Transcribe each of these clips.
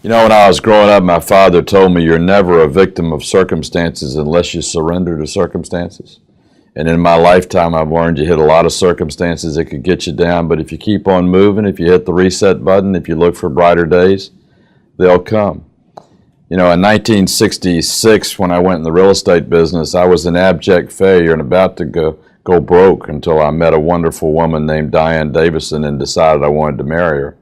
You know, when I was growing up, my father told me you're never a victim of circumstances unless you surrender to circumstances. And in my lifetime, I've learned you hit a lot of circumstances that could get you down, but if you keep on moving, if you hit the reset button, if you look for brighter days, they'll come. You know, in 1966, when I went in the real estate business, I was an abject failure and about to go broke until I met a wonderful woman named Diane Davison and decided I wanted to marry her.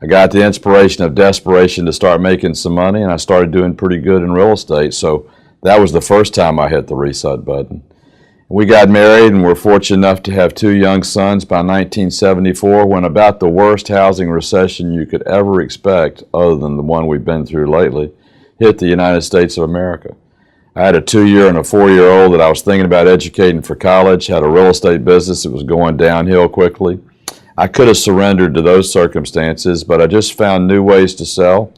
I got the inspiration of desperation to start making some money, and I started doing pretty good in real estate. So that was the first time I hit the reset button. We got married and were fortunate enough to have two young sons by 1974, when about the worst housing recession you could ever expect, other than the one we've been through lately, hit the United States of America. I had a 2-year and a 4-year-old that I was thinking about educating for college, had a real estate business that was going downhill quickly. I could have surrendered to those circumstances, but I just found new ways to sell,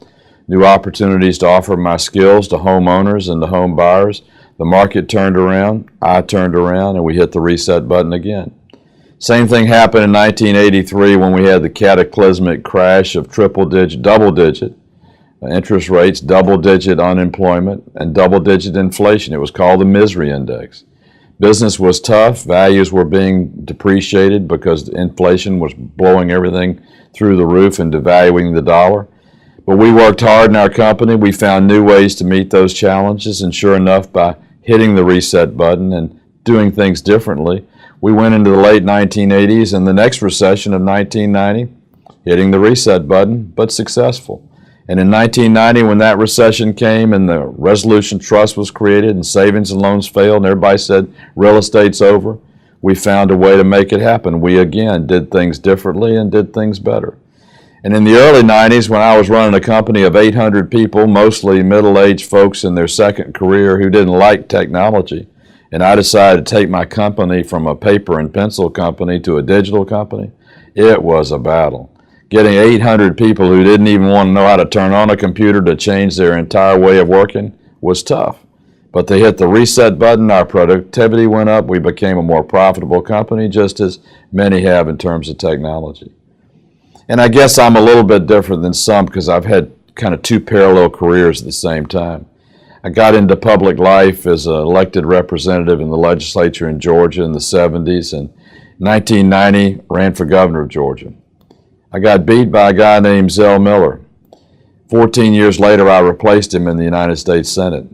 new opportunities to offer my skills to homeowners and to home buyers. The market turned around, I turned around, and we hit the reset button again. Same thing happened in 1983 when we had the cataclysmic crash of double-digit interest rates, double-digit unemployment, and double-digit inflation. It was called the misery index. Business was tough. Values were being depreciated because inflation was blowing everything through the roof and devaluing the dollar. But we worked hard in our company. We found new ways to meet those challenges, and sure enough, by hitting the reset button and doing things differently, we went into the late 1980s and the next recession of 1990, hitting the reset button, but successful. And in 1990, when that recession came and the Resolution Trust was created and savings and loans failed and everybody said real estate's over, we found a way to make it happen. We again did things differently and did things better. And in the early 90s, when I was running a company of 800 people, mostly middle-aged folks in their second career who didn't like technology, and I decided to take my company from a paper and pencil company to a digital company, it was a battle. Getting 800 people who didn't even want to know how to turn on a computer to change their entire way of working was tough. But they hit the reset button, our productivity went up, we became a more profitable company, just as many have in terms of technology. And I guess I'm a little bit different than some because I've had kind of two parallel careers at the same time. I got into public life as an elected representative in the legislature in Georgia in the 70s, and in 1990 ran for governor of Georgia. I got beat by a guy named Zell Miller. 14 years later, I replaced him in the United States Senate.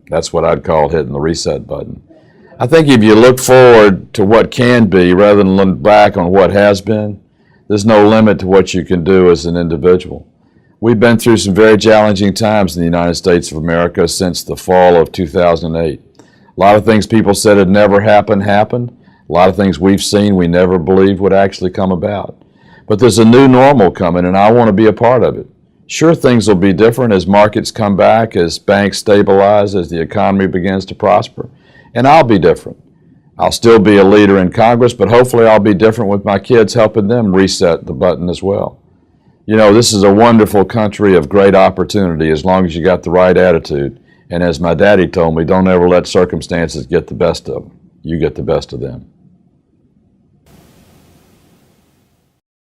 That's what I'd call hitting the reset button. I think if you look forward to what can be rather than look back on what has been, there's no limit to what you can do as an individual. We've been through some very challenging times in the United States of America since the fall of 2008. A lot of things people said had never happened, happened. A lot of things we've seen we never believed would actually come about. But there's a new normal coming, and I want to be a part of it. Sure, things will be different as markets come back, as banks stabilize, as the economy begins to prosper. And I'll be different. I'll still be a leader in Congress, but hopefully I'll be different with my kids, helping them reset the button as well. You know, this is a wonderful country of great opportunity as long as you got the right attitude. And as my daddy told me, don't ever let circumstances get the best of them. You get the best of them.